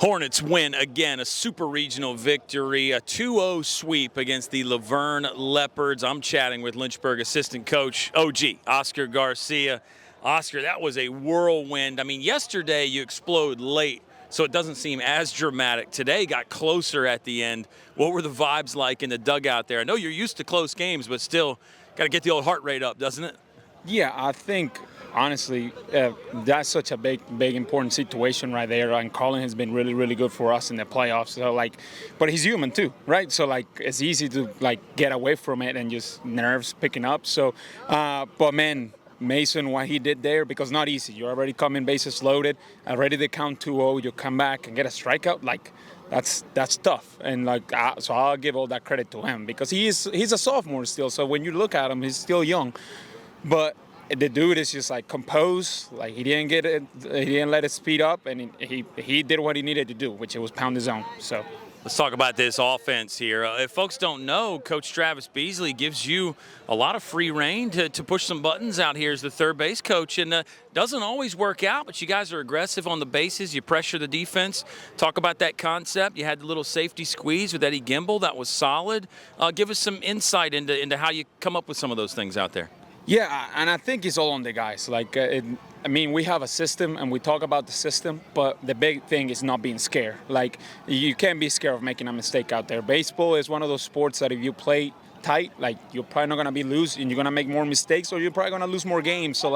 Hornets win again, a super regional victory, a 2-0 sweep against the Verne Leopards. I'm chatting with Lynchburg assistant coach, OG, Oscar Garcia. Oscar, that was a whirlwind. I mean, yesterday you explode late, so it doesn't seem as dramatic. Today got closer at the end. What were the vibes like in the dugout there? I know you're used to close games, but still got to get the old heart rate up, doesn't it? Yeah, I think, honestly, that's such a big, important situation right there. And Colin has been really, really good for us in the playoffs. So, but he's human too, right? So, it's easy to, get away from it and just nerves picking up. So, but man, Mason, what he did there, because not easy. You're already coming bases loaded, already they count 2-0, you come back and get a strikeout, that's tough. And so I'll give all that credit to him because he's a sophomore still. So when you look at him, he's still young. But the dude is just composed. He didn't get it, he didn't let it speed up, and he did what he needed to do, which was pound his own. So let's talk about this offense here. If folks don't know, Coach Travis Beasley gives you a lot of free reign to push some buttons out here as the third base coach, and doesn't always work out, but you guys are aggressive on the bases. You pressure the defense. Talk about that concept. You had the little safety squeeze with Eddie Gimbel. That was solid. Give us some insight into how you come up with some of those things out there. Yeah, and I think it's all on the guys. We have a system, and we talk about the system, but the big thing is not being scared. You can't be scared of making a mistake out there. Baseball is one of those sports that if you play tight, you're probably not going to be loose, and you're going to make more mistakes, or you're probably going to lose more games. So,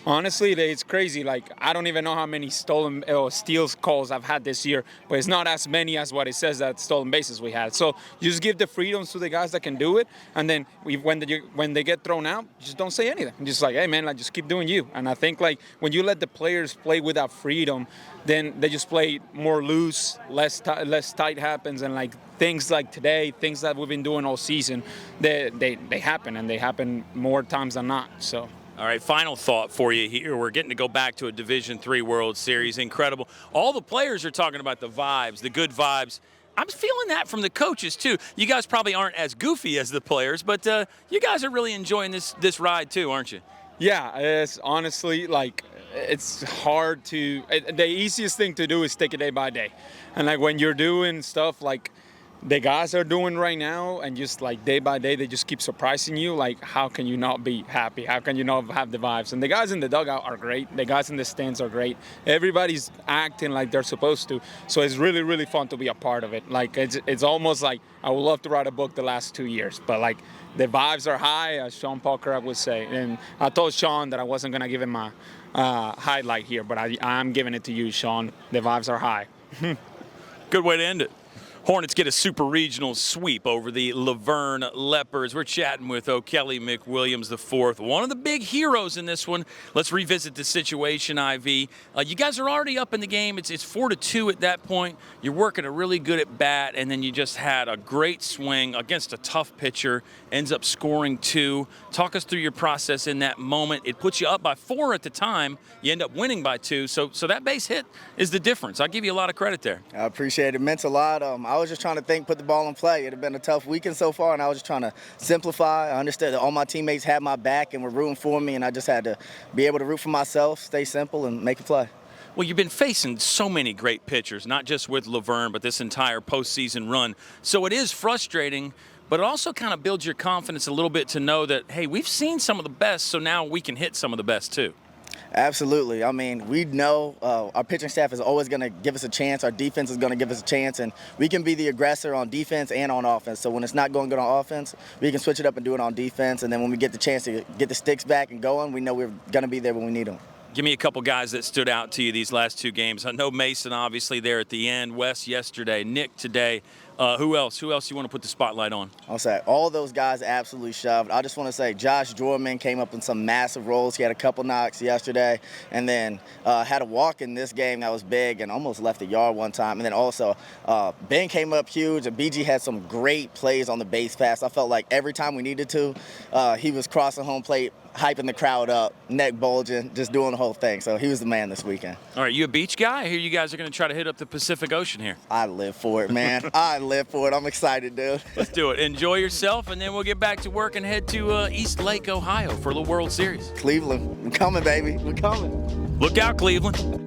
honestly, it's crazy. I don't even know how many stolen or steals calls I've had this year, but it's not as many as what it says that stolen bases we had. So you just give the freedoms to the guys that can do it, and then when they get thrown out, just don't say anything. Just hey, man, just keep doing you. And I think, when you let the players play with that freedom, then they just play more loose, less tight happens, and things like today, things that we've been doing all season, they happen, and they happen more times than not. So. All right, final thought for you here. We're getting to go back to a Division III World Series. Incredible. All the players are talking about the vibes, the good vibes. I'm feeling that from the coaches, too. You guys probably aren't as goofy as the players, but you guys are really enjoying this ride, too, aren't you? Yeah, it's honestly, it's hard to – the easiest thing to do is take it day by day. And, when you're doing stuff the guys are doing right now, and just day by day, they just keep surprising you. How can you not be happy? How can you not have the vibes? And the guys in the dugout are great. The guys in the stands are great. Everybody's acting like they're supposed to. So it's really, really fun to be a part of it. It's almost I would love to write a book the last 2 years, but the vibes are high, as Sean Parker would say. And I told Sean that I wasn't going to give him a highlight here, but I'm giving it to you, Sean. The vibes are high. Good way to end it. Hornets get a super regional sweep over the Verne Leopards. We're chatting with O'Kelly McWilliams IV, one of the big heroes in this one. Let's revisit the situation, IV. You guys are already up in the game. It's 4-2 at that point. You're working a really good at bat, and then you just had a great swing against a tough pitcher, ends up scoring 2. Talk us through your process in that moment. It puts you up by 4 at the time. You end up winning by 2. So that base hit is the difference. I'll give you a lot of credit there. I appreciate it. It meant a lot. I was just trying to put the ball in play. It had been a tough weekend so far, and I was just trying to simplify. I understood that all my teammates had my back and were rooting for me, and I just had to be able to root for myself, stay simple, and make a play. Well, you've been facing so many great pitchers, not just with Verne, but this entire postseason run. So it is frustrating, but it also kind of builds your confidence a little bit to know that, hey, we've seen some of the best, so now we can hit some of the best too. Absolutely. We know our pitching staff is always going to give us a chance. Our defense is going to give us a chance, and we can be the aggressor on defense and on offense. So when it's not going good on offense, we can switch it up and do it on defense. And then when we get the chance to get the sticks back and going, we know we're going to be there when we need them. Give me a couple guys that stood out to you these last 2 games. I know Mason obviously there at the end, Wes yesterday, Nick today. Who else? Who else you want to put the spotlight on? I'll say all those guys absolutely shoved. I just want to say Josh Jorman came up in some massive roles. He had a couple knocks yesterday, and then had a walk in this game that was big and almost left the yard one time. And then also Ben came up huge, and BG had some great plays on the base pass. I felt like every time we needed to, he was crossing home plate, hyping the crowd up, neck bulging, just doing the whole thing. So he was the man this weekend. All right, you a beach guy? I hear you guys are going to try to hit up the Pacific Ocean here. I live for it, man. I live for it. I'm excited, dude. Let's do it. Enjoy yourself, and then we'll get back to work and head to East Lake, Ohio for the World Series. Cleveland. We're coming, baby. We're coming. Look out, Cleveland.